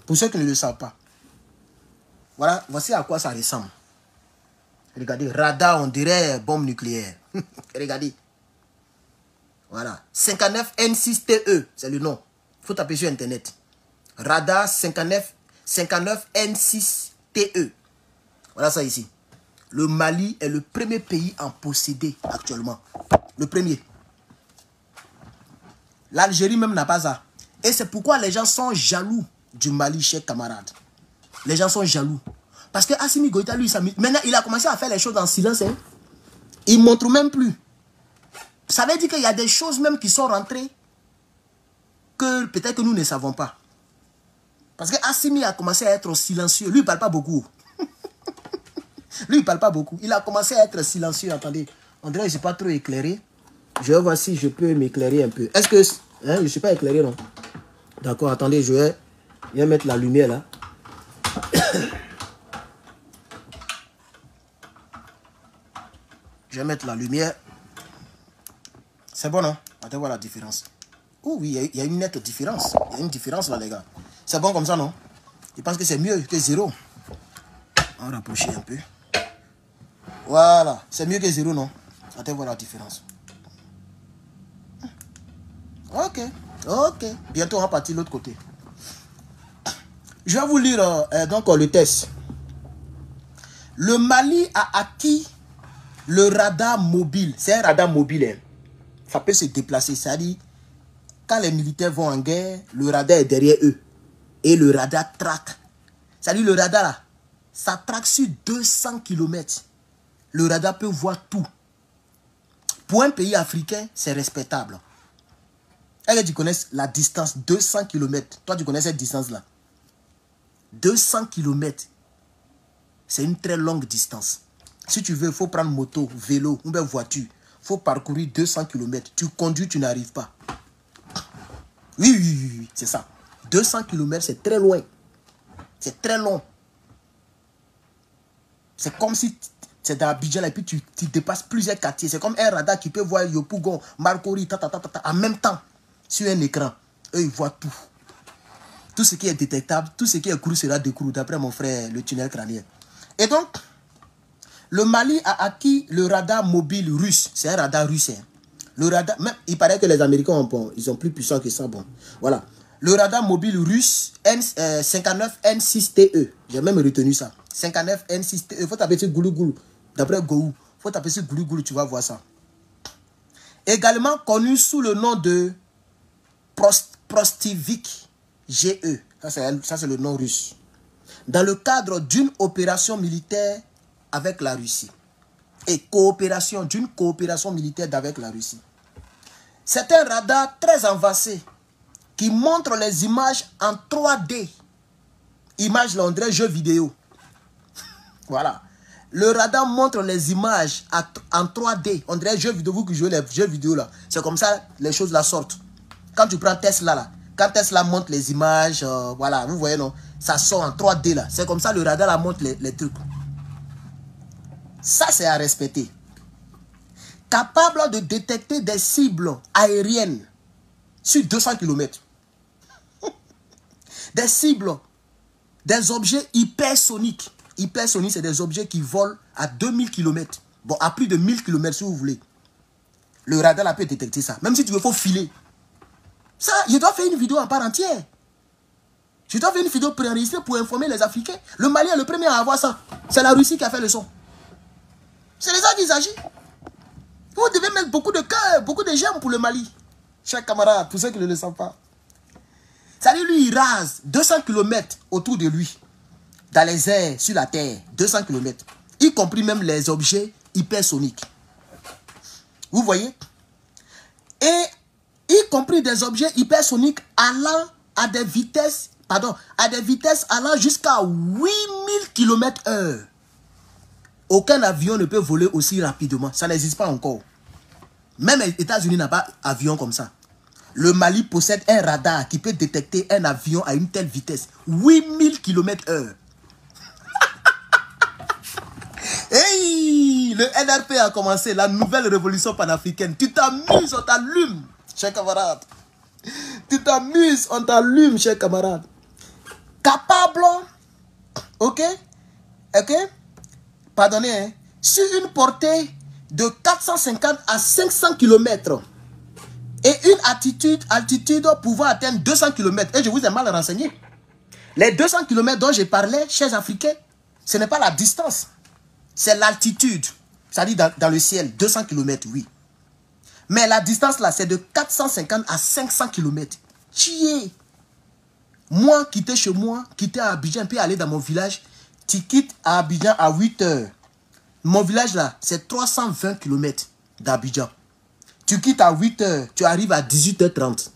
Pour ceux qui ne le savent pas. Voilà, voici à quoi ça ressemble. Regardez, radar, on dirait bombe nucléaire. Regardez. Voilà. 59N6TE, c'est le nom. Il faut taper sur Internet. Radar 59N6TE. Voilà ça ici. Le Mali est le premier pays en posséder actuellement. Le premier. L'Algérie même n'a pas ça. Et c'est pourquoi les gens sont jaloux du Mali, chers camarades. Les gens sont jaloux. Parce que Assimi Goïta, lui, maintenant, il a commencé à faire les choses en silence. Hein. Il ne montre même plus. Ça veut dire qu'il y a des choses même qui sont rentrées que peut-être que nous ne savons pas. Parce que Assimi a commencé à être silencieux. Lui, il ne parle pas beaucoup. Lui, il ne parle pas beaucoup. Il a commencé à être silencieux. Attendez, on dirait que je ne suis pas trop éclairé. Je vais voir si je peux m'éclairer un peu. Est-ce que... Hein, je ne suis pas éclairé, non? D'accord, attendez, je vais mettre la lumière là. Je vais mettre la lumière. C'est bon, non? Attendez voir la différence. Oh oui, il y a une nette différence. Il y a une différence là, les gars. C'est bon comme ça, non? Je pense que c'est mieux que 0. On va rapprocher un peu. Voilà. C'est mieux que 0, non? Attendez voir la différence. Ok. Ok. Bientôt, on va partir de l'autre côté. Je vais vous lire donc le test. Le Mali a acquis le radar mobile. C'est un radar mobile. Hein. Ça peut se déplacer. C'est-à-dire, quand les militaires vont en guerre, le radar est derrière eux. Et le radar traque. C'est-à-dire, le radar là, ça traque sur 200 km. Le radar peut voir tout. Pour un pays africain, c'est respectable. Est-ce que tu connais la distance 200 km? Toi, tu connais cette distance-là? 200 km. C'est une très longue distance. Si tu veux, il faut prendre moto, vélo ou bien voiture. Il faut parcourir 200 km. Tu conduis, tu n'arrives pas. Oui, c'est ça. 200 km, c'est très loin. C'est très long. C'est comme si c'est dans Abidjan et puis tu dépasses plusieurs quartiers. C'est comme un radar qui peut voir Yopougon, Marcory, en même temps sur un écran. Eux, ils voient tout. Tout ce qui est détectable, tout ce qui est cru sera décru, d'après mon frère, le tunnel crânien. Et donc, le Mali a acquis le radar mobile russe. C'est un radar russe. Hein. Le radar, même, il paraît que les Américains ils sont plus puissants que ça. Bon, voilà. Le radar mobile russe 59N6TE. J'ai même retenu ça. 59N6TE. Il faut taper sur Goulou Goulou. D'après Goulou. Il faut taper sur Goulou Goulou, tu vas voir ça. Également connu sous le nom de Prostivik GE. Ça, c'est le nom russe. Dans le cadre d'une opération militaire avec la Russie. Et d'une coopération militaire avec la Russie. C'est un radar très avancé qui montre les images en 3D. Images là, on dirait jeux vidéo. Voilà. Le radar montre les images en 3D. On dirait jeux vidéo, vous qui jouez les jeux vidéo là. C'est comme ça les choses là sortent. Quand tu prends Tesla là, quand Tesla montre les images, voilà, vous voyez non, ça sort en 3D là. C'est comme ça le radar là montre les trucs. Ça c'est à respecter. Capable de détecter des cibles aériennes sur 200 km. Des cibles, des objets hypersoniques. Hypersoniques, c'est des objets qui volent à 2000 km. Bon, à plus de 1000 km si vous voulez. Le radar là peut détecter ça. Même si tu veux, il faut filer. Ça, je dois faire une vidéo en part entière. Je dois faire une vidéo préenregistrée pour informer les Africains. Le Mali est le premier à avoir ça. C'est la Russie qui a fait le son. C'est les gens qui s'agissent. Vous devez mettre beaucoup de cœur, beaucoup de j'aime pour le Mali. Chers camarades, pour ceux qui ne le savent pas. C'est-à-dire, lui, il rase 200 km autour de lui. Dans les airs, sur la terre. 200 km. Y compris même les objets hypersoniques. Vous voyez? Et y compris des objets hypersoniques allant à des vitesses, allant jusqu'à 8000 km/h. Aucun avion ne peut voler aussi rapidement. Ça n'existe pas encore. Même les États-Unis n'ont pas d'avion comme ça. Le Mali possède un radar qui peut détecter un avion à une telle vitesse. 8000 km/h. Hey, le NRP a commencé, la nouvelle révolution panafricaine. Tu t'amuses, on t'allume, chers camarades. Tu t'amuses, on t'allume, chers camarades. capable, ok, pardonnez, hein, sur une portée de 450 à 500 km et une altitude pouvant atteindre 200 km. Et je vous ai mal renseigné. Les 200 km dont j'ai parlé, chers Africains, ce n'est pas la distance, c'est l'altitude. C'est-à-dire dans le ciel, 200 km, oui. Mais la distance là, c'est de 450 à 500 km. Chier. Moi, quitter chez moi, quitter à Abidjan, puis aller dans mon village, tu quittes à Abidjan à 8 heures. Mon village là, c'est 320 km d'Abidjan. Tu quittes à 8 heures, tu arrives à 18h30.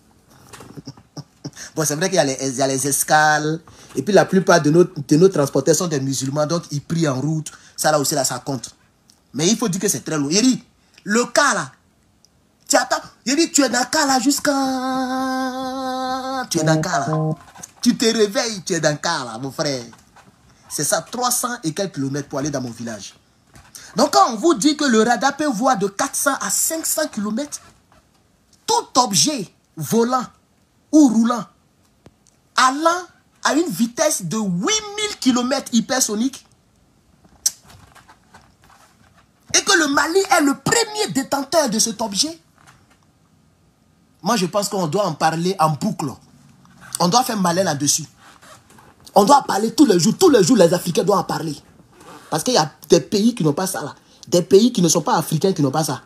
Bon, c'est vrai qu'il y a les escales. Et puis la plupart de nos transporteurs sont des musulmans, donc ils prient en route. Ça là aussi, là, ça compte. Mais il faut dire que c'est très lourd. Il dit, le cas là, tu attends. Il dit, tu es dans le cas là jusqu'à... Tu es dans le cas là. Tu te réveilles, tu es dans le cas là, mon frère. C'est ça, 300 et quelques kilomètres pour aller dans mon village. Donc quand on vous dit que le radar peut voir de 400 à 500 km, tout objet volant ou roulant allant à une vitesse de 8000 km hypersonique et que le Mali est le premier détenteur de cet objet, moi je pense qu'on doit en parler en boucle. On doit faire malin là-dessus. On doit parler tous les jours les Africains doivent en parler. Parce qu'il y a des pays qui n'ont pas ça là. Des pays qui ne sont pas africains qui n'ont pas ça.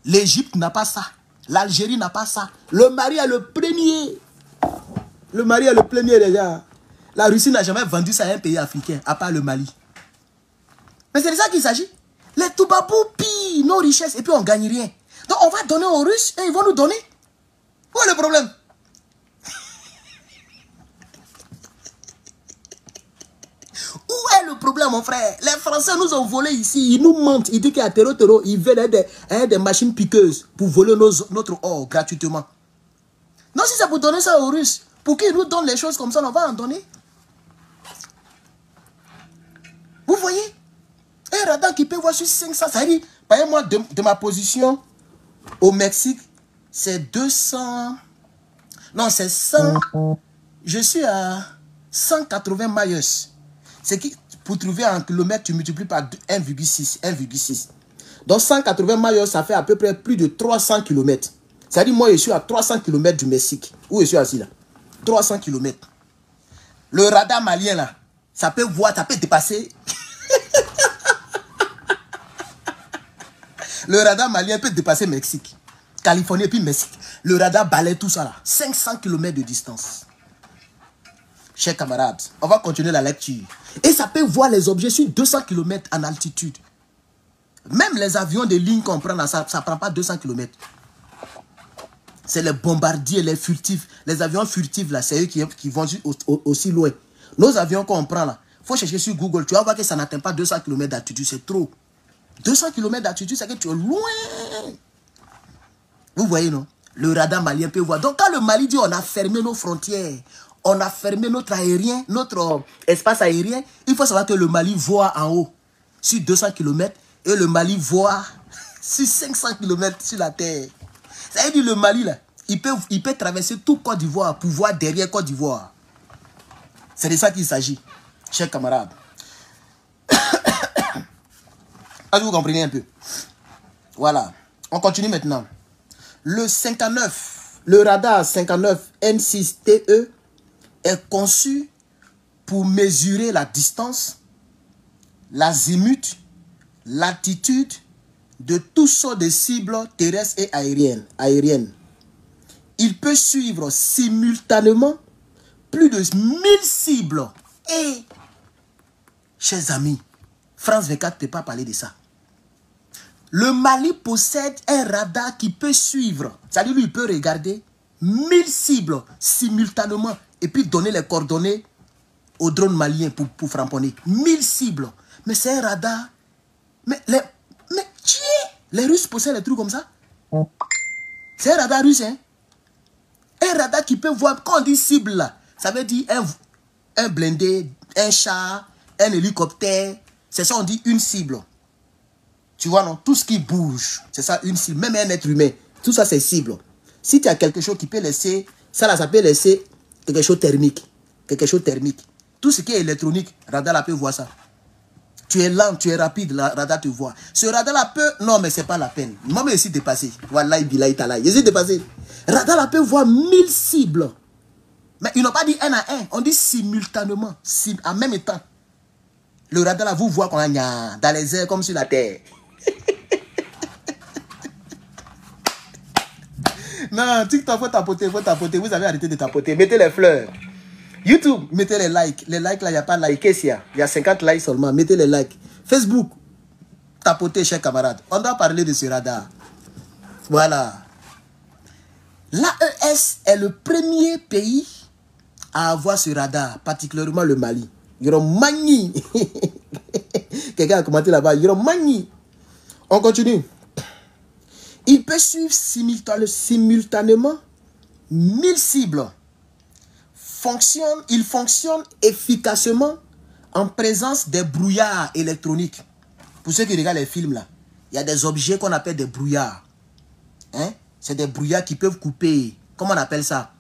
L'Égypte n'a pas ça. L'Algérie n'a pas ça. Le Mali est le premier. Le Mali est le premier déjà. La Russie n'a jamais vendu ça à un pays africain, à part le Mali. Mais c'est de ça qu'il s'agit. Les Toubabou pillent nos richesses et puis on ne gagne rien. Donc on va donner aux Russes et ils vont nous donner. Où est le problème? Où est le problème, mon frère? Les Français nous ont volé ici. Ils nous mentent. Ils disent qu'il y a terreau. Ils veulent des machines piqueuses pour voler notre or gratuitement. Non, si c'est pour donner ça aux Russes, pour qu'ils nous donnent les choses comme ça, on va en donner. Vous voyez? Un radar qui peut voir sur 500, ça dit, par exemple, moi, de ma position au Mexique, c'est 200... Non, c'est 100... Je suis à 180 miles. C'est qui, pour trouver un kilomètre, tu multiplies par 1,6. Donc 180 miles, ça fait à peu près plus de 300 km. C'est-à-dire, moi, je suis à 300 km du Mexique. Où je suis assis là? 300 km. Le radar malien là, ça peut voir, ça peut dépasser. Le radar malien peut dépasser Mexique, Californie et puis Mexique. Le radar balaye tout ça là. 500 km de distance. Chers camarades, on va continuer la lecture. Et ça peut voir les objets sur 200 km en altitude. Même les avions de ligne qu'on prend là, ça ne prend pas 200 km. C'est les bombardiers, les furtifs. Les avions furtifs là, c'est eux qui vont aussi loin. Nos avions qu'on prend là, il faut chercher sur Google. Tu vas voir que ça n'atteint pas 200 km d'altitude, c'est trop. 200 km d'altitude, c'est que tu es loin. Vous voyez, non? Le radar malien peut voir. Donc, quand le Mali dit on a fermé nos frontières, on a fermé notre aérien, notre espace aérien, il faut savoir que le Mali voit en haut sur 200 km et le Mali voit sur 500 km sur la terre. Ça veut dire le Mali, là, il peut traverser tout Côte d'Ivoire pour voir derrière Côte d'Ivoire. C'est de ça qu'il s'agit, chers camarades. Est-ce que vous comprenez un peu? Voilà. On continue maintenant. Le 59, le radar 59 N6TE est conçu pour mesurer la distance, l'azimut, l'altitude de toutes sortes de cibles terrestres et aériennes. Il peut suivre simultanément plus de 1000 cibles. Et, chers amis, France 24 ne peut pas parler de ça. Le Mali possède un radar qui peut suivre. C'est-à-dire, lui, il peut regarder 1000 cibles simultanément et puis donner les coordonnées au drone malien pour framponner. 1000 cibles. Mais c'est un radar. Mais les Russes possèdent des trucs comme ça. C'est un radar russe, hein. Un radar qui peut voir, quand on dit cible là, ça veut dire un blindé, un char, un hélicoptère. C'est ça, on dit une cible. Tu vois, non? Tout ce qui bouge, c'est ça, une cible. Même un être humain, tout ça, c'est cible. Si tu as quelque chose qui peut laisser, ça là, ça peut laisser quelque chose thermique. quelque chose thermique. Tout ce qui est électronique, radar là peut voir ça. Tu es lent, tu es rapide, le radar te voit. Ce radar là peut... Non, mais c'est pas la peine. Moi, je suis dépassé. Voilà, je suis dépassé. Radar là peut voir 1000 cibles. Mais ils n'ont pas dit un à un. On dit simultanément, en même temps. Le radar là vous voit qu'on a dans les airs comme sur la terre. Non, TikTok, faut tapoter, faut tapoter. Vous avez arrêté de tapoter. Mettez les fleurs. YouTube, mettez les likes. Les likes là, il n'y a pas de likes. Qu'est-ce qu'il y a? Il y a 50 likes seulement. Mettez les likes. Facebook, tapotez, chers camarades. On doit parler de ce radar. Voilà. L'AES est le premier pays à avoir ce radar, particulièrement le Mali. Yoromani. Quelqu'un a commenté là-bas. Yoromani. On continue. Il peut suivre simultanément 1000 cibles. Il fonctionne efficacement en présence des brouillards électroniques. Pour ceux qui regardent les films là, il y a des objets qu'on appelle des brouillards. Hein? C'est des brouillards qui peuvent couper, comment on appelle ça?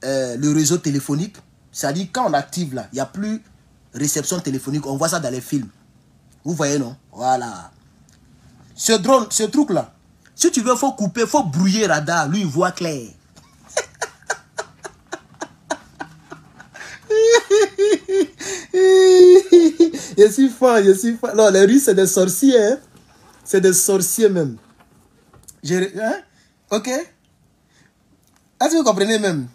Le réseau téléphonique. C'est-à-dire quand on active là, il n'y a plus réception téléphonique. On voit ça dans les films. Vous voyez non? Voilà. Ce drone, ce truc là, si tu veux, il faut couper, il faut brouiller radar. Lui, il voit clair. Je suis fan, je suis fan. Non, les Russes, c'est des sorciers. Hein? C'est des sorciers même. Hein? Ok? Est-ce que vous comprenez même?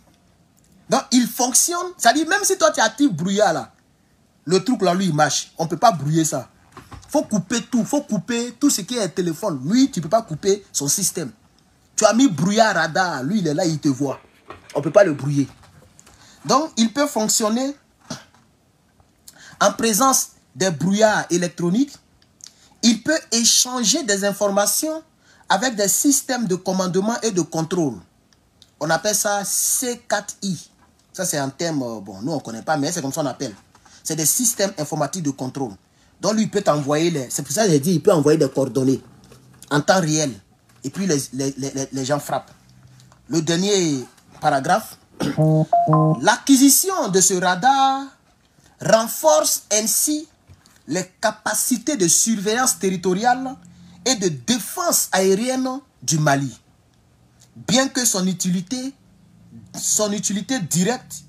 Donc, il fonctionne. C'est-à-dire, même si toi, tu actives brouillard là, le truc là, lui, il marche. On ne peut pas brouiller ça. Il faut couper tout. Il faut couper tout ce qui est téléphone. Lui, tu ne peux pas couper son système. Tu as mis brouillard radar. Lui, il est là, il te voit. On ne peut pas le brouiller. Donc, il peut fonctionner en présence des brouillards électroniques. Il peut échanger des informations avec des systèmes de commandement et de contrôle. On appelle ça C4I. Ça, c'est un terme, bon, nous, on ne connaît pas, mais c'est comme ça qu'on appelle. C'est des systèmes informatiques de contrôle. Donc, lui, il peut t'envoyer, c'est pour ça que j'ai dit, il peut envoyer des coordonnées en temps réel. Et puis, les gens frappent. Le dernier paragraphe. L'acquisition de ce radar renforce ainsi les capacités de surveillance territoriale et de défense aérienne du Mali. Bien que son utilité directe,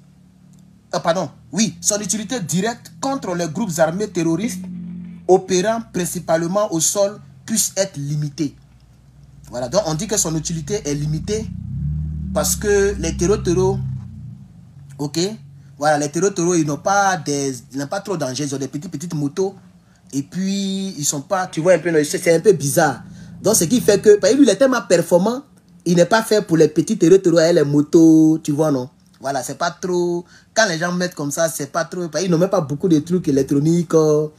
son utilité directe contre les groupes armés terroristes opérant principalement au sol puisse être limitée. Voilà, donc on dit que son utilité est limitée parce que les terreaux, ok, voilà, les terreaux, ils n'ont pas trop danger, ils ont des petites motos, et puis ils sont pas, tu vois un peu, c'est un peu bizarre. Donc ce qui fait que, parce que lui, il est tellement performant, il n'est pas fait pour les petits terreaux et les motos, tu vois, non? Voilà, c'est pas trop, quand les gens mettent comme ça, c'est pas trop, parce qu'ils n'ont même pas beaucoup de trucs électroniques, vous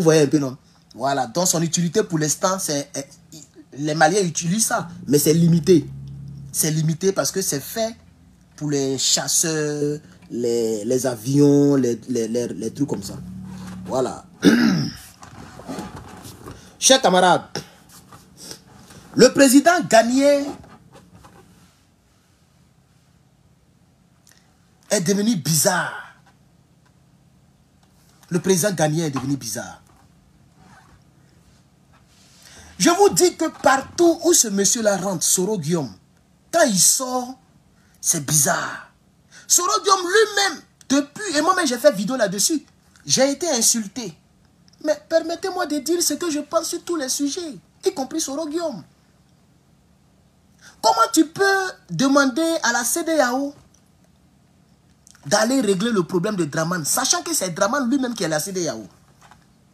voyez un peu, non? Voilà, donc son utilité pour l'instant, c'est, les Maliens utilisent ça, mais c'est limité. C'est limité parce que c'est fait pour les chasseurs, les avions, les trucs comme ça. Voilà. Chers camarades, le président Gagné est devenu bizarre. Le président Gagné est devenu bizarre. Je vous dis que partout où ce monsieur-là rentre, Soro Guillaume, quand il sort, c'est bizarre. Soro Guillaume lui-même, depuis, et moi-même j'ai fait vidéo là-dessus, j'ai été insulté. Mais permettez-moi de dire ce que je pense sur tous les sujets, y compris Soro Guillaume. Comment tu peux demander à la CEDEAO d'aller régler le problème de Dramane, sachant que c'est Dramane lui-même qui est à la CEDEAO?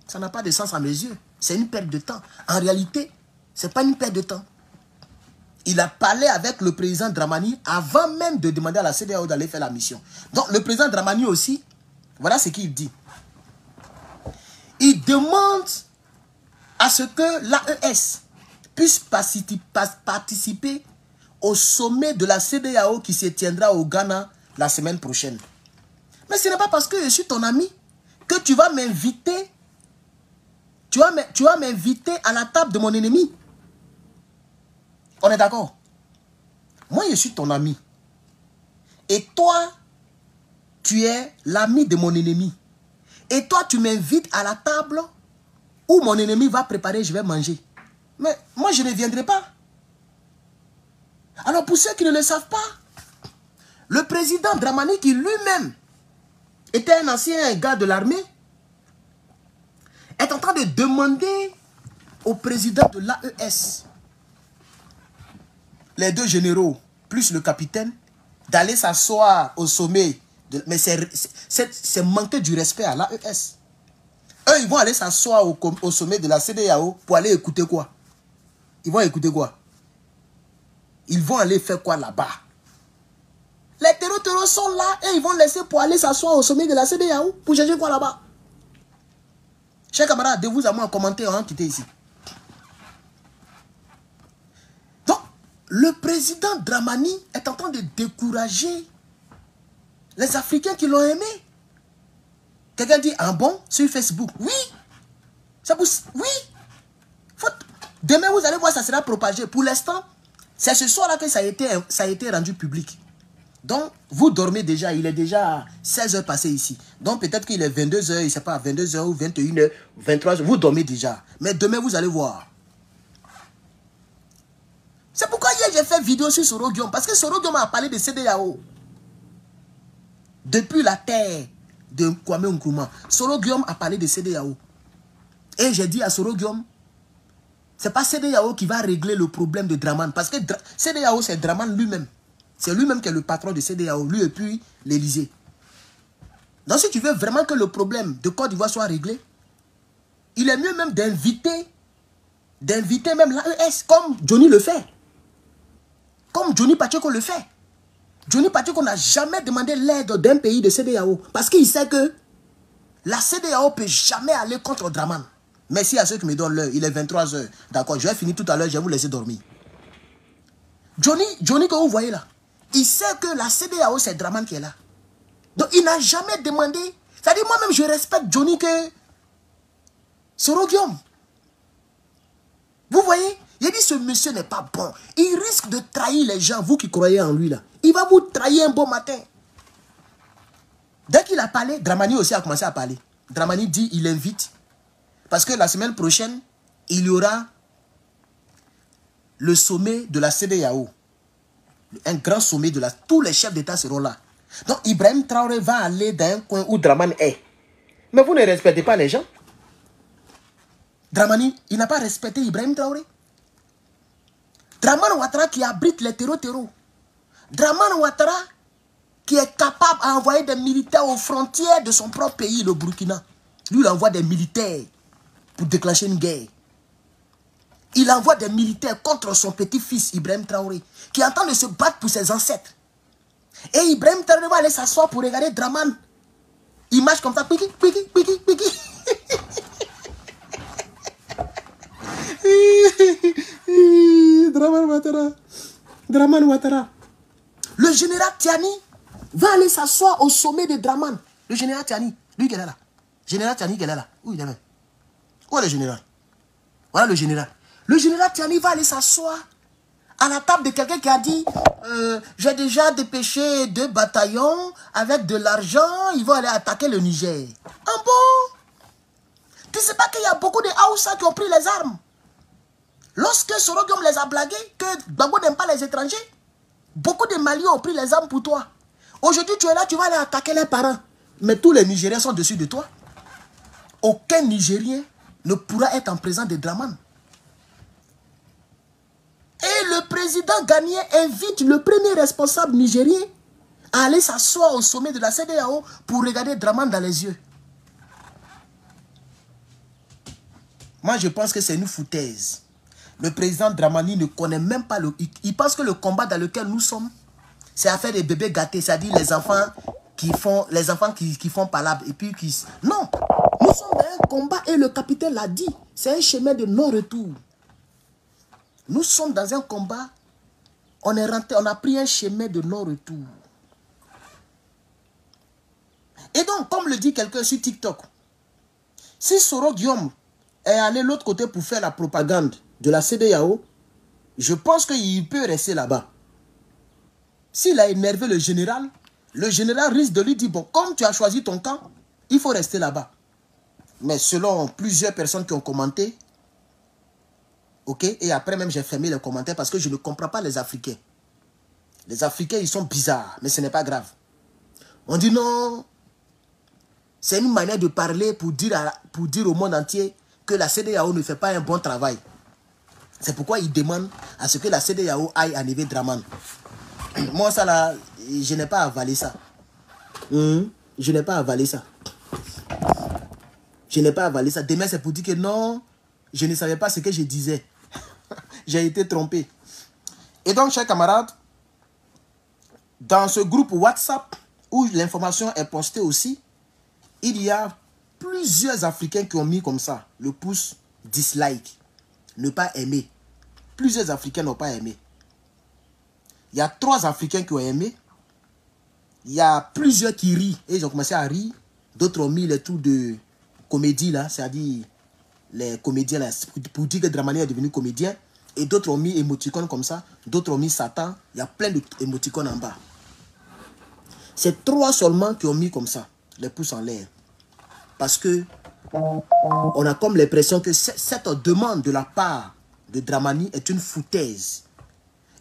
Ça n'a pas de sens à mes yeux. C'est une perte de temps. En réalité, ce n'est pas une perte de temps. Il a parlé avec le président Dramani avant même de demander à la CEDEAO d'aller faire la mission. Donc le président Dramani aussi, voilà ce qu'il dit. Il demande à ce que l'AES puisse participer au sommet de la CEDEAO qui se tiendra au Ghana la semaine prochaine. Mais ce n'est pas parce que je suis ton ami que tu vas m'inviter. Tu vas m'inviter à la table de mon ennemi. On est d'accord? Moi, je suis ton ami. Et toi, tu es l'ami de mon ennemi. Et toi, tu m'invites à la table où mon ennemi va préparer, je vais manger. Mais moi, je ne viendrai pas. Alors, pour ceux qui ne le savent pas, le président Dramani, qui lui-même était un ancien gars de l'armée, est en train de demander au président de l'AES, les deux généraux, plus le capitaine, d'aller s'asseoir au sommet. Mais c'est manquer du respect à l'AES. Eux, ils vont aller s'asseoir au sommet de la CEDEAO pour aller écouter quoi? Ils vont écouter quoi? Ils vont aller faire quoi là-bas? Les terreaux sont là et ils vont laisser pour aller s'asseoir au sommet de la CEDEAO pour chercher quoi là-bas? Chers camarades, de vous à moi en commentaire, hein, quittez ici. Donc, le président Dramani est en train de décourager les Africains qui l'ont aimé. Quelqu'un dit, ah bon, sur Facebook? Oui. Oui. Demain, vous allez voir, ça sera propagé. Pour l'instant, c'est ce soir-là que ça a été rendu public. Donc, vous dormez déjà. Il est déjà 16 heures passées ici. Donc, peut-être qu'il est 22 heures, je ne sais pas, 22 heures ou 21 heures, 23 heures. Vous dormez déjà. Mais demain, vous allez voir. C'est pourquoi hier, j'ai fait vidéo sur Soro Guillaume. Parce que Soro Guillaume a parlé de CEDEAO. Depuis la terre de Kwame Nkrumah, Soro Guillaume a parlé de CEDEAO. Et j'ai dit à Soro Guillaume, ce n'est pas CEDEAO qui va régler le problème de Draman. Parce que CEDEAO, c'est Draman lui-même. C'est lui-même qui est le patron de CEDEAO, lui et puis l'Élysée. Donc si tu veux vraiment que le problème de Côte d'Ivoire soit réglé, il est mieux même d'inviter même l'AES, comme Johnny le fait. Comme Johnny Pacheco le fait. Johnny Pacheco n'a jamais demandé l'aide d'un pays de CEDEAO. Parce qu'il sait que la CEDEAO ne peut jamais aller contre Draman. Merci à ceux qui me donnent l'heure. Il est 23 h. D'accord, je vais finir tout à l'heure, je vais vous laisser dormir. Johnny que vous voyez là, il sait que la CEDEAO, c'est Draman qui est là. Donc il n'a jamais demandé. C'est-à-dire moi-même, je respecte Johnny que Soro Guillaume. Vous voyez, il dit ce monsieur n'est pas bon. Il risque de trahir les gens, vous qui croyez en lui là. Il va vous trahir un beau matin. Dès qu'il a parlé, Dramani aussi a commencé à parler. Dramani dit, il invite. Parce que la semaine prochaine, il y aura le sommet de la CEDEAO. Un grand sommet de la... Tous les chefs d'État seront là. Donc Ibrahim Traoré va aller dans un coin où Dramani est. Mais vous ne respectez pas les gens. Dramani, il n'a pas respecté Ibrahim Traoré. Draman Ouattara qui abrite les terreaux. Draman Ouattara qui est capable d'envoyer des militaires aux frontières de son propre pays, le Burkina. Lui, il envoie des militaires pour déclencher une guerre. Il envoie des militaires contre son petit-fils, Ibrahim Traoré, qui est en train de se battre pour ses ancêtres. Et Ibrahim Traoré va aller s'asseoir pour regarder Draman. Il marche comme ça, piqui. Draman Ouattara. Le général Tiani va aller s'asseoir au sommet de Draman. Le général Tiani, lui qui est là. Général Tiani qui est là. Où il est même? Où est le général? Voilà le général. Le général Tiani va aller s'asseoir à la table de quelqu'un qui a dit j'ai déjà dépêché 2 bataillons avec de l'argent, ils vont aller attaquer le Niger. Ah bon? Tu ne sais pas qu'il y a beaucoup de Haoussa qui ont pris les armes? Lorsque Soro Guillaume les a blagués, que Gbagbo n'aime pas les étrangers, beaucoup de Maliens ont pris les armes pour toi. Aujourd'hui, tu es là, tu vas aller attaquer les parents. Mais tous les Nigériens sont dessus de toi. Aucun Nigérien ne pourra être en présence de Draman. Et le président ghanéen invite le premier responsable nigérien à aller s'asseoir au sommet de la CEDEAO pour regarder Draman dans les yeux. Moi, je pense que c'est une foutaise. Le président Dramani ne connaît même pas le... Il pense que le combat dans lequel nous sommes, c'est à faire des bébés gâtés, c'est-à-dire les enfants qui font palabre et puis qui... Non, nous sommes dans un combat et le capitaine l'a dit. C'est un chemin de non-retour. Nous sommes dans un combat, on est rentré, on a pris un chemin de non-retour. Et donc, comme le dit quelqu'un sur TikTok, si Soro Guillaume est allé de l'autre côté pour faire la propagande de la CEDEAO, je pense qu'il peut rester là-bas. S'il a énervé le général, le général risque de lui dire, bon, comme tu as choisi ton camp, il faut rester là-bas. Mais selon plusieurs personnes qui ont commenté, ok, et après même j'ai fermé les commentaires parce que je ne comprends pas les Africains. Les Africains, ils sont bizarres, mais ce n'est pas grave. On dit non, c'est une manière de parler pour dire au monde entier que la CEDEAO ne fait pas un bon travail. C'est pourquoi ils demandent à ce que la CEDEAO aille à niveau Draman. Moi, ça là, je n'ai pas avalé ça. Je n'ai pas avalé ça. Je n'ai pas avalé ça. Demain, c'est pour dire que non, je ne savais pas ce que je disais. J'ai été trompé. Et donc, chers camarades, dans ce groupe WhatsApp, où l'information est postée aussi, il y a plusieurs Africains qui ont mis comme ça le pouce dislike, ne pas aimer. Plusieurs Africains n'ont pas aimé. Il y a 3 Africains qui ont aimé. Il y a plusieurs qui rient. Et ils ont commencé à rire. D'autres ont mis les trucs de comédie là, c'est-à-dire les comédiens là, pour dire que Dramani est devenu comédien. Et d'autres ont mis émoticônes comme ça. D'autres ont mis Satan. Il y a plein d'émoticônes en bas. C'est 3 seulement qui ont mis comme ça, les pouces en l'air. Parce que on a comme l'impression que cette demande de la part de Dramani est une foutaise.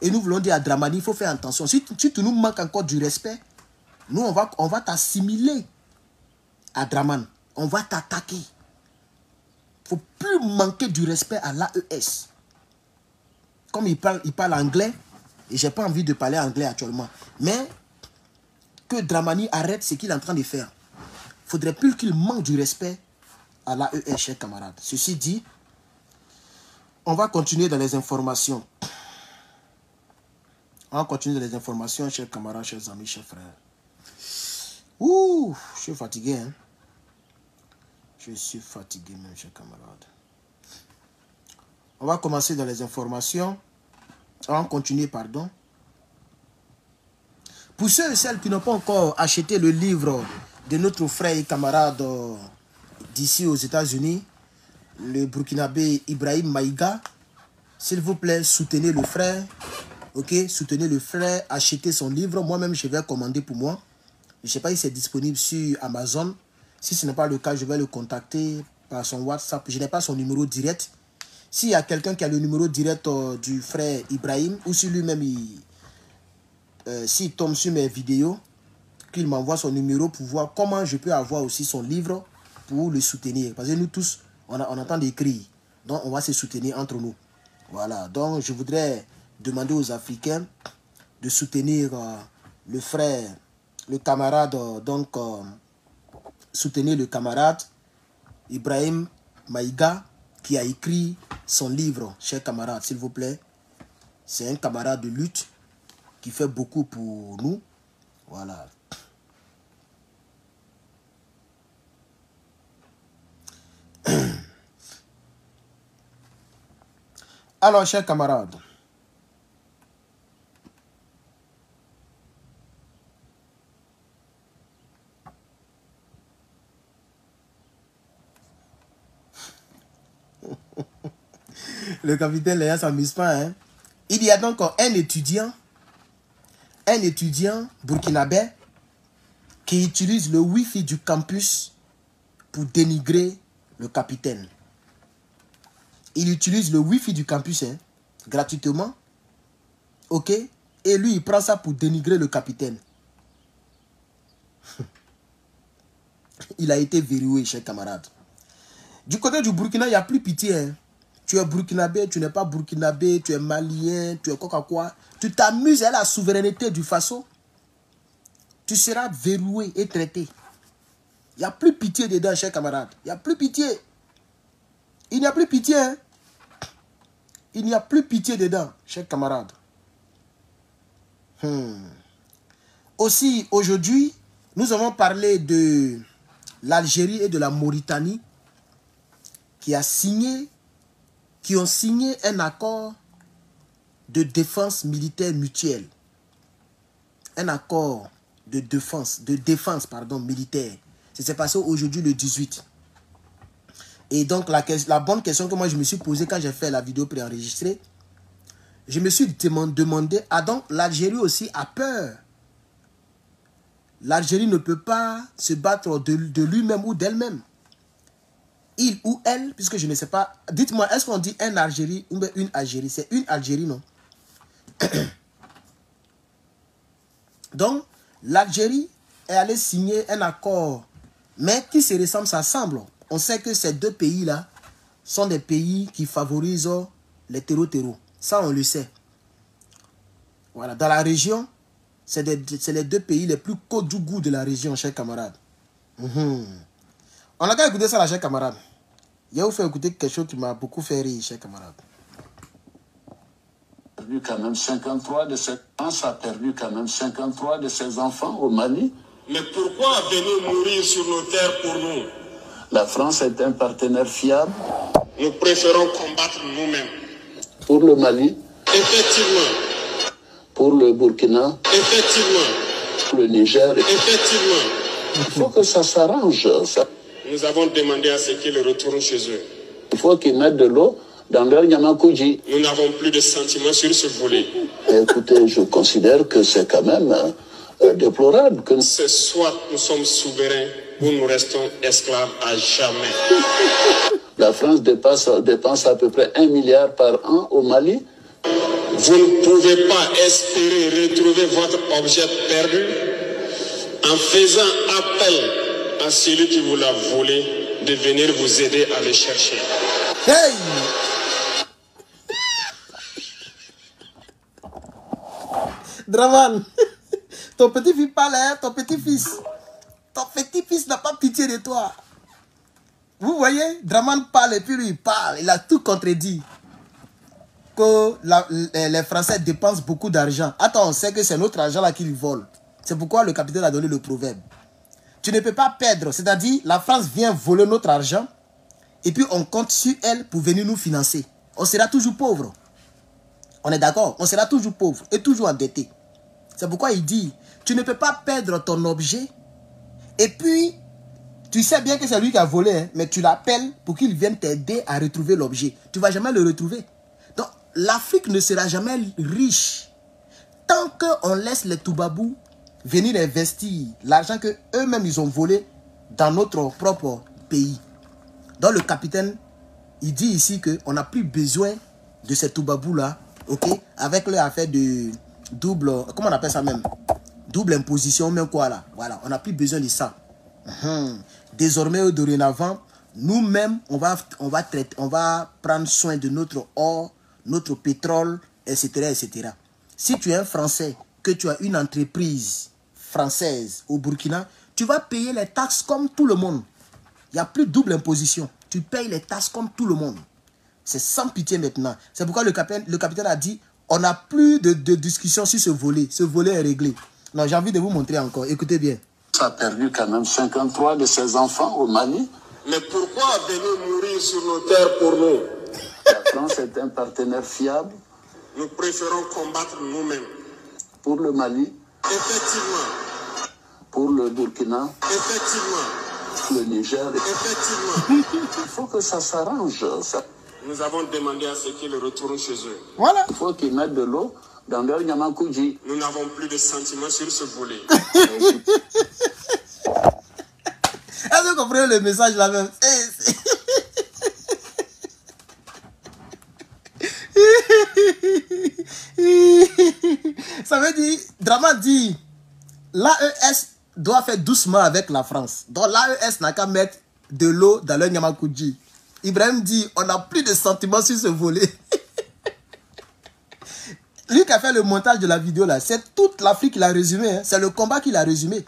Et nous voulons dire à Dramani, il faut faire attention. Si tu nous manques encore du respect, nous on va t'assimiler à Draman. On va t'attaquer. Il ne faut plus manquer du respect à l'AES. Comme il parle anglais, et je n'ai pas envie de parler anglais actuellement, mais que Dramani arrête ce qu'il est en train de faire. Il ne faudrait plus qu'il manque du respect à l'AES, chers camarades. Ceci dit, on va continuer dans les informations. On va continuer dans les informations, chers camarades, chers amis, chers frères. Ouh, je suis fatigué, hein. Je suis fatigué même, chers camarades. On va commencer dans les informations. On va continuer, pardon. Pour ceux et celles qui n'ont pas encore acheté le livre de notre frère et camarade d'ici aux États-Unis, le Burkinabé Ibrahim Maïga, s'il vous plaît, soutenez le frère. Ok, soutenez le frère, achetez son livre. Moi-même, je vais commander pour moi. Je ne sais pas si c'est disponible sur Amazon. Si ce n'est pas le cas, je vais le contacter par son WhatsApp. Je n'ai pas son numéro direct. S'il y a quelqu'un qui a le numéro direct du frère Ibrahim, ou si lui-même, s'il tombe sur mes vidéos, qu'il m'envoie son numéro pour voir comment je peux avoir aussi son livre pour le soutenir. Parce que nous tous, on entend d'écrire. Donc, on va se soutenir entre nous. Voilà. Donc, je voudrais demander aux Africains de soutenir le frère, le camarade, donc soutenir le camarade Ibrahim Maïga qui a écrit son livre, chers camarades, s'il vous plaît. C'est un camarade de lutte qui fait beaucoup pour nous. Voilà. Alors, chers camarades, le capitaine Léa s'amuse pas, hein. Il y a donc un étudiant burkinabé qui utilise le Wi-Fi du campus pour dénigrer le capitaine. Il utilise le Wi-Fi du campus, hein, gratuitement. Ok? Et lui, il prend ça pour dénigrer le capitaine. Il a été verrouillé, chers camarades. Du côté du Burkina, il n'y a plus pitié, hein. Tu es burkinabé, tu n'es pas burkinabé, tu es malien, tu es quoi. Tu t'amuses à la souveraineté du Faso. Tu seras verrouillé et traité. Il n'y a plus pitié dedans, chers camarades. Il n'y a plus pitié. Il n'y a plus pitié, hein. Il n'y a plus pitié dedans, chers camarades. Aussi, aujourd'hui, nous avons parlé de l'Algérie et de la Mauritanie qui ont signé un accord de défense militaire mutuelle. Un accord de défense militaire. Ça s'est passé aujourd'hui le 18. Et donc, la bonne question que moi je me suis posée quand j'ai fait la vidéo préenregistrée, je me suis demandé, donc l'Algérie aussi a peur l'Algérie ne peut pas se battre de lui-même ou d'elle-même. Il ou elle, puisque je ne sais pas. Dites-moi, est-ce qu'on dit un Algérie ou une Algérie? C'est une Algérie, non? Donc, l'Algérie est allée signer un accord, mais qui se ressemble, ça semble. On sait que ces deux pays-là sont des pays qui favorisent les terreaux. Ça, on le sait. Voilà, dans la région, c'est les deux pays les plus côtes du goût de la région, chers camarades. On a qu'à écouter ça, là, chers camarades. Il a vous fait écouter quelque chose qui m'a beaucoup fait rire, chers camarades. Perdu quand même 53 de ses France a perdu quand même 53 de ses enfants au Mali. Mais pourquoi venir mourir sur nos terres pour nous? La France est un partenaire fiable. Nous préférons combattre nous-mêmes. Pour le Mali. Effectivement. Pour le Burkina. Effectivement. Pour le Niger. Effectivement. Il faut que ça s'arrange. Nous avons demandé à ce qu'ils retournent chez eux. Il faut qu'ils mettent de l'eau dans leur Yamakuji. Nous n'avons plus de sentiments sur ce volet. Écoutez, je considère que c'est quand même déplorable. Que... C'est soit nous sommes souverains ou nous restons esclaves à jamais. La France dépense à peu près 1 milliard par an au Mali. Vous ne pouvez pas espérer retrouver votre objet perdu en faisant appel à celui qui vous l'a volé de venir vous aider à le chercher. Hey! Draman, ton petit-fils parle, hein, ton petit-fils. Ton petit-fils n'a pas pitié de toi. Vous voyez, Draman parle et puis lui il parle. Il a tout contredit. Que les Français dépensent beaucoup d'argent. Attends, on sait que c'est notre argent là qu'ils volent. C'est pourquoi le capitaine a donné le proverbe. Tu ne peux pas perdre. C'est-à-dire, la France vient voler notre argent et puis on compte sur elle pour venir nous financer. On sera toujours pauvre. On est d'accord? On sera toujours pauvre et toujours endetté. C'est pourquoi il dit, tu ne peux pas perdre ton objet et puis, tu sais bien que c'est lui qui a volé, hein, mais tu l'appelles pour qu'il vienne t'aider à retrouver l'objet. Tu ne vas jamais le retrouver. Donc, l'Afrique ne sera jamais riche tant qu'on laisse les Toubabous venir investir l'argent qu'eux-mêmes ils ont volé dans notre propre pays. Donc, le capitaine, il dit ici qu'on n'a plus besoin de ces Toubabous-là, ok, avec leur affaire de double, comment on appelle ça même? Double imposition, même quoi là. Voilà, on n'a plus besoin de ça. Désormais, dorénavant, nous-mêmes, on va prendre soin de notre or, notre pétrole, etc., etc. Si tu es un Français, que tu as une entreprise française au Burkina, tu vas payer les taxes comme tout le monde. Il n'y a plus de double imposition. Tu payes les taxes comme tout le monde. C'est sans pitié maintenant. C'est pourquoi le capitaine a dit, on n'a plus de discussion sur ce volet. Ce volet est réglé. Non, j'ai envie de vous montrer encore. Écoutez bien. Ça a perdu quand même 53 de ses enfants au Mali. Mais pourquoi venir mourir sur nos terres pour nous? La France est un partenaire fiable. Nous préférons combattre nous-mêmes. Pour le Mali. Effectivement. Pour le Burkina. Effectivement. Le Niger. Effectivement. Il faut que ça s'arrange. Nous avons demandé à ce qu'ils retournent chez eux. Voilà. Il faut qu'ils mettent de l'eau dans leur Yamakuji. Nous n'avons plus de sentiments sur ce volet. Est-ce que vous comprenez le message là même? Ça veut dire, Draman dit, l'AES doit faire doucement avec la France. Donc l'AES n'a qu'à mettre de l'eau dans leur Yamakuji. Ibrahim dit, on n'a plus de sentiments sur ce volet. Lui qui a fait le montage de la vidéo là, c'est toute l'Afrique qu'il a résumé. Hein. C'est le combat qu'il a résumé.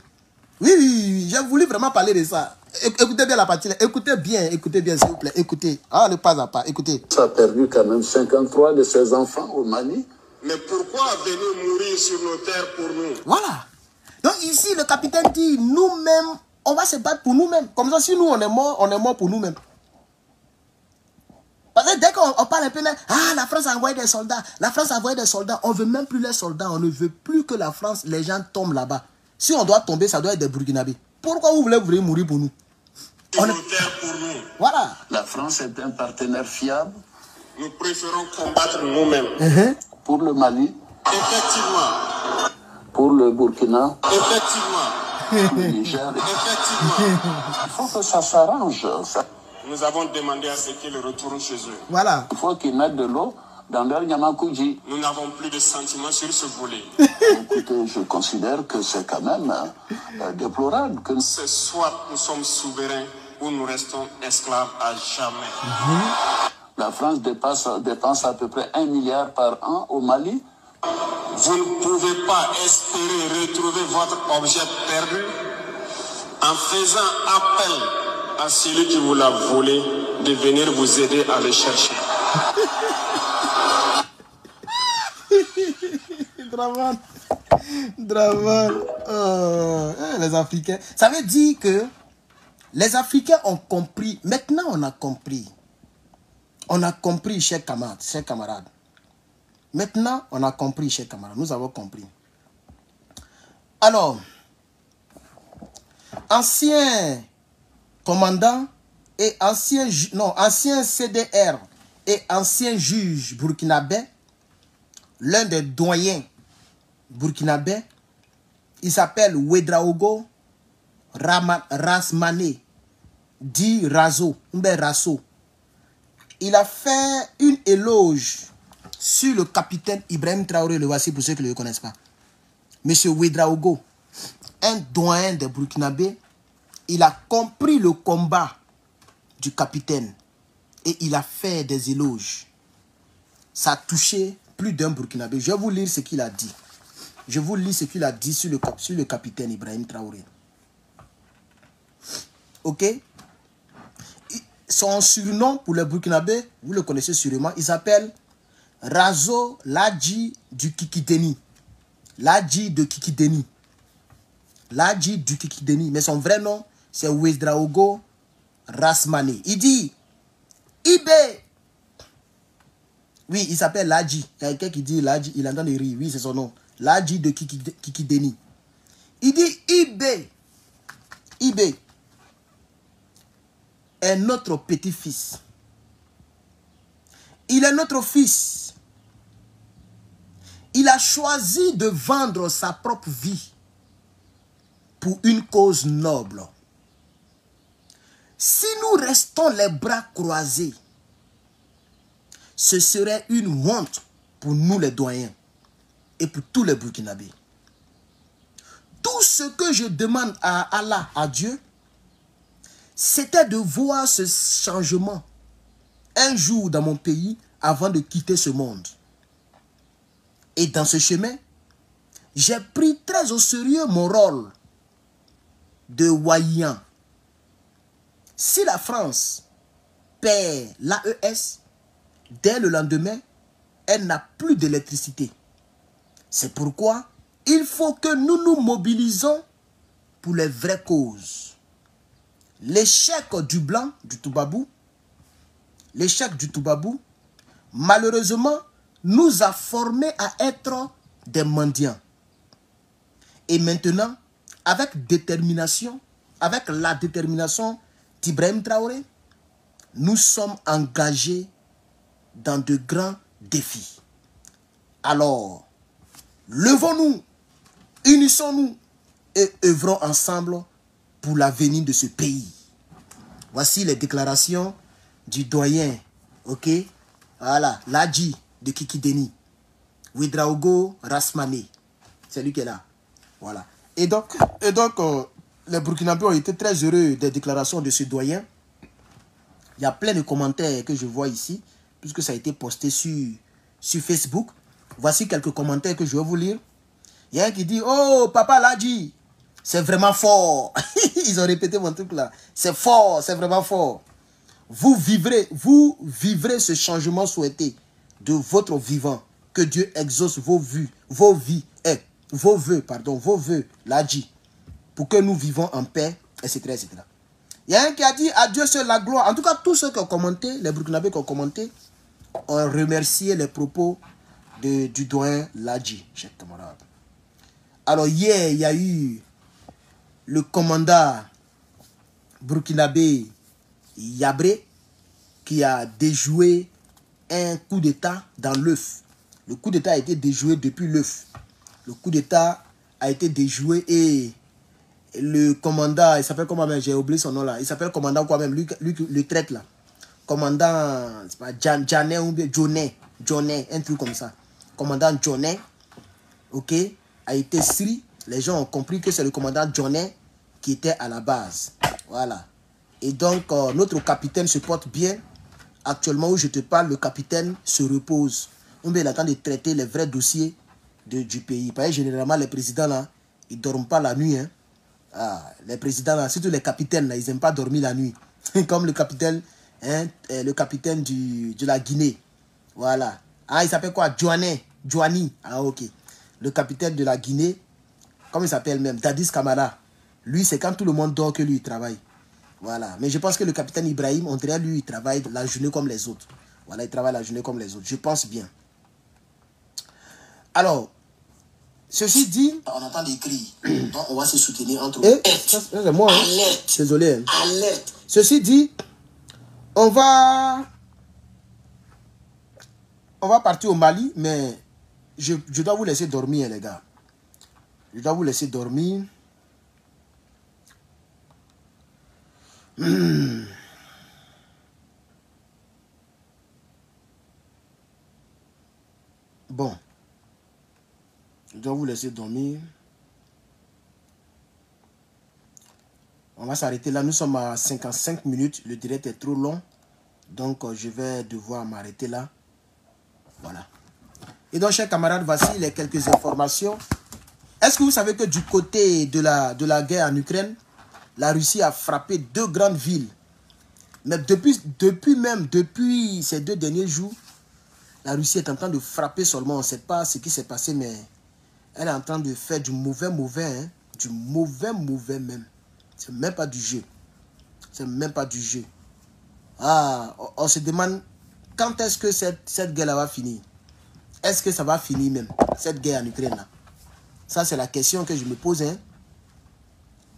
Oui, j'ai voulu vraiment parler de ça. Écoutez bien la partie là. Écoutez bien s'il vous plaît. Écoutez. Ah, ne pas à pas. Écoutez. Ça a perdu quand même 53 de ses enfants au Mali. Mais pourquoi venir mourir sur nos terres pour nous? Voilà. Donc ici, le capitaine dit, nous-mêmes, on va se battre pour nous-mêmes. Comme ça, si nous, on est mort pour nous-mêmes. Parce que dès qu'on parle un peu, la France a envoyé des soldats. La France a envoyé des soldats. On ne veut même plus les soldats. On ne veut plus que la France, les gens tombent là-bas. Si on doit tomber, ça doit être des Burkinabés. Pourquoi vous voulez mourir pour nous? Sur nos terres pour nous. Voilà. La France est un partenaire fiable. Nous préférons combattre nous-mêmes. Pour le Mali. Effectivement. Pour le Burkina. Effectivement. le Niger. Effectivement, Il faut que ça s'arrange. nous avons demandé à ce qu'ils retournent chez eux. Voilà. Il faut qu'ils mettent de l'eau dans leur Nyamakuji. Nous n'avons plus de sentiments sur ce volet. Écoutez, je considère que c'est quand même déplorable que C'est soit nous sommes souverains ou nous restons esclaves à jamais. la France dépense à peu près 1 milliard par an au Mali. Vous ne pouvez pas espérer retrouver votre objet perdu en faisant appel à celui qui vous l'a volé de venir vous aider à le chercher. Draman. Draman. Les Africains. Ça veut dire que les Africains ont compris. Maintenant, on a compris. On a compris, chers camarades. Maintenant, on a compris, chers camarades. Nous avons compris. Alors, ancien commandant et ancien CDR et ancien juge burkinabé, l'un des doyens burkinabé, il s'appelle Ouedraogo Rasmané, dit Razo. Il a fait une éloge sur le capitaine Ibrahim Traoré, le voici pour ceux qui ne le connaissent pas. Monsieur Ouedraogo, un doyen de Burkinabé, il a compris le combat du capitaine et il a fait des éloges. Ça a touché plus d'un Burkinabé. Je vais vous lire ce qu'il a dit. Je vous lis ce qu'il a dit sur le capitaine Ibrahim Traoré. Ok? Son surnom pour les Burkinabés, vous le connaissez sûrement, il s'appelle Razo Ladji du Kikideni. Ladji de Kikideni. Ladji du Kikideni. Mais son vrai nom, c'est Ouedraogo Rasmané. Il dit, Ibé. Oui, il s'appelle Ladji. Il y a quelqu'un qui dit Ladji, il entend les rires. Oui, c'est son nom. Ladji de Kikideni. Il dit, Ibé. Ibé est notre petit-fils. Il est notre fils. Il a choisi de vendre sa propre vie pour une cause noble. Si nous restons les bras croisés, ce serait une honte pour nous les doyens et pour tous les Burkinabés. Tout ce que je demande à Allah, à Dieu, c'était de voir ce changement un jour dans mon pays avant de quitter ce monde. Et dans ce chemin, j'ai pris très au sérieux mon rôle de Wayan. Si la France perd l'AES, dès le lendemain, elle n'a plus d'électricité. C'est pourquoi il faut que nous nous mobilisons pour les vraies causes. L'échec du blanc, du Toubabou, malheureusement, nous a formés à être des mendiants. Et maintenant, avec la détermination d'Ibrahim Traoré, nous sommes engagés dans de grands défis. Alors, levons-nous, unissons-nous et œuvrons ensemble pour l'avenir de ce pays. Voici les déclarations du doyen, ok? Voilà, Ladji de Kikideni, Ouedraogo Rasmané, c'est lui qui est là. Voilà. Et donc les Burkinabés ont été très heureux des déclarations de ce doyen. Il y a plein de commentaires que je vois ici, puisque ça a été posté sur Facebook. Voici quelques commentaires que je vais vous lire. Il y a un qui dit, oh, papa Ladji, c'est vraiment fort. Ils ont répété mon truc là. C'est fort, c'est vraiment fort. Vous vivrez ce changement souhaité de votre vivant. Que Dieu exauce vos vœux, Ladji, pour que nous vivons en paix, etc., etc. Il y a un qui a dit, à Dieu seul la gloire. En tout cas, tous ceux qui ont commenté, les Burkinabés qui ont commenté, ont remercié les propos du doyen Ladji, chers camarades. Alors hier, il y a eu le commandant burkinabé Yabré qui a déjoué un coup d'État dans l'œuf. Le coup d'État a été déjoué depuis l'œuf. Le coup d'État a été déjoué et le commandant, il s'appelle comment même, j'ai oublié son nom là, il s'appelle commandant quoi même, lui le traite là. Commandant, c'est pas Janet ou bien Jonet, un truc comme ça. Commandant Jonet, ok, a été sri. Les gens ont compris que c'est le commandant Jonet qui était à la base. Voilà. Et donc, notre capitaine se porte bien. Actuellement où je te parle, le capitaine se repose. On est en train de traiter les vrais dossiers du pays. Parce que généralement, les présidents là, ils ne dorment pas la nuit. Hein. Ah, les présidents là, surtout les capitaines là, ils n'aiment pas dormir la nuit. Comme le capitaine, hein, de la Guinée. Voilà. Ah, il s'appelle quoi? Joani. Ah, ok. Le capitaine de la Guinée, comment il s'appelle même? Dadis Camara. Lui, c'est quand tout le monde dort que lui, il travaille. Voilà. Mais je pense que le capitaine Ibrahim, on dirait lui, il travaille la journée comme les autres. Voilà, il travaille la journée comme les autres. Je pense bien. Alors, ceci dit, on entend des cris. Donc, on va se soutenir entre eux. C'est moi. Hein? Alerte. Désolé. Hein? Alerte. Ceci dit, on va partir au Mali, mais je dois vous laisser dormir, les gars. Je dois vous laisser dormir. Bon. Je dois vous laisser dormir. On va s'arrêter là. Nous sommes à 55 minutes. Le direct est trop long. Donc, je vais devoir m'arrêter là. Voilà. Et donc, chers camarades, voici les quelques informations. Est-ce que vous savez que du côté de la guerre en Ukraine, la Russie a frappé 2 grandes villes. Mais depuis ces 2 derniers jours, la Russie est en train de frapper seulement. On ne sait pas ce qui s'est passé, mais elle est en train de faire du mauvais, hein? Du mauvais même. C'est même pas du jeu. C'est même pas du jeu. Ah, on se demande quand est-ce que cette guerre-là va finir. Est-ce que ça va finir même, cette guerre en Ukraine là? Ça, c'est la question que je me pose, hein?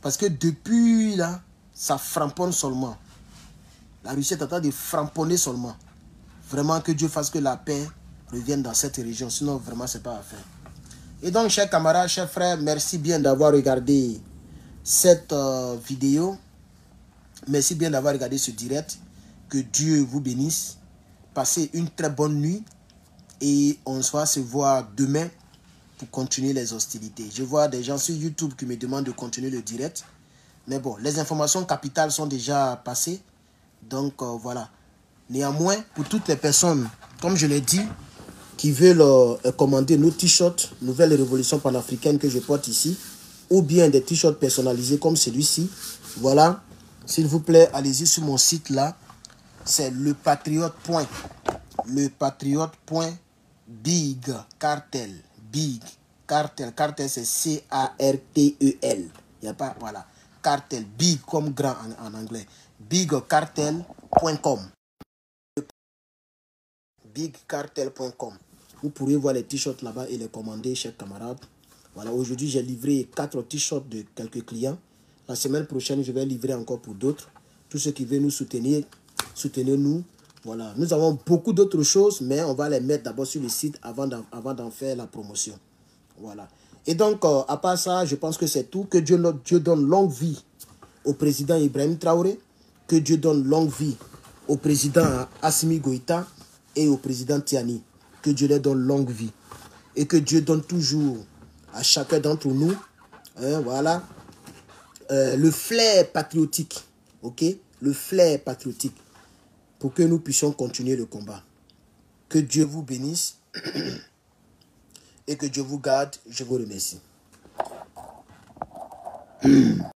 Parce que depuis là, ça framponne seulement. La Russie est en train de framponner seulement. Vraiment que Dieu fasse que la paix revienne dans cette région. Sinon, vraiment, c'est pas à faire. Et donc, chers camarades, chers frères, merci bien d'avoir regardé cette vidéo. Merci bien d'avoir regardé ce direct. Que Dieu vous bénisse. Passez une très bonne nuit. Et on va se voir demain pour continuer les hostilités. Je vois des gens sur YouTube qui me demandent de continuer le direct. Mais bon, les informations capitales sont déjà passées. Donc, voilà. Néanmoins, pour toutes les personnes, comme je l'ai dit, qui veulent commander nos t-shirts Nouvelle Révolution panafricaine que je porte ici, ou bien des t-shirts personnalisés comme celui-ci, voilà. S'il vous plaît, allez-y sur mon site là. C'est lepatriote.bigcartel. Big Cartel. Cartel, c'est C-A-R-T-E-L. Il n'y a pas, voilà. Cartel, big comme grand en anglais. Bigcartel.com. Bigcartel.com. Vous pourrez voir les t-shirts là-bas et les commander, chers camarades. Voilà, aujourd'hui, j'ai livré 4 t-shirts de quelques clients. La semaine prochaine, je vais livrer encore pour d'autres. Tous ceux qui veulent nous soutenir, soutenez-nous. Voilà, nous avons beaucoup d'autres choses, mais on va les mettre d'abord sur le site avant d'en faire la promotion. Voilà. Et donc, à part ça, je pense que c'est tout. Que Dieu donne longue vie au président Ibrahim Traoré. Que Dieu donne longue vie au président Assimi Goïta et au président Tiani. Que Dieu leur donne longue vie. Et que Dieu donne toujours à chacun d'entre nous, hein, voilà, le flair patriotique. Ok? Le flair patriotique. Pour que nous puissions continuer le combat. Que Dieu vous bénisse. Et que Dieu vous garde. Je vous remercie.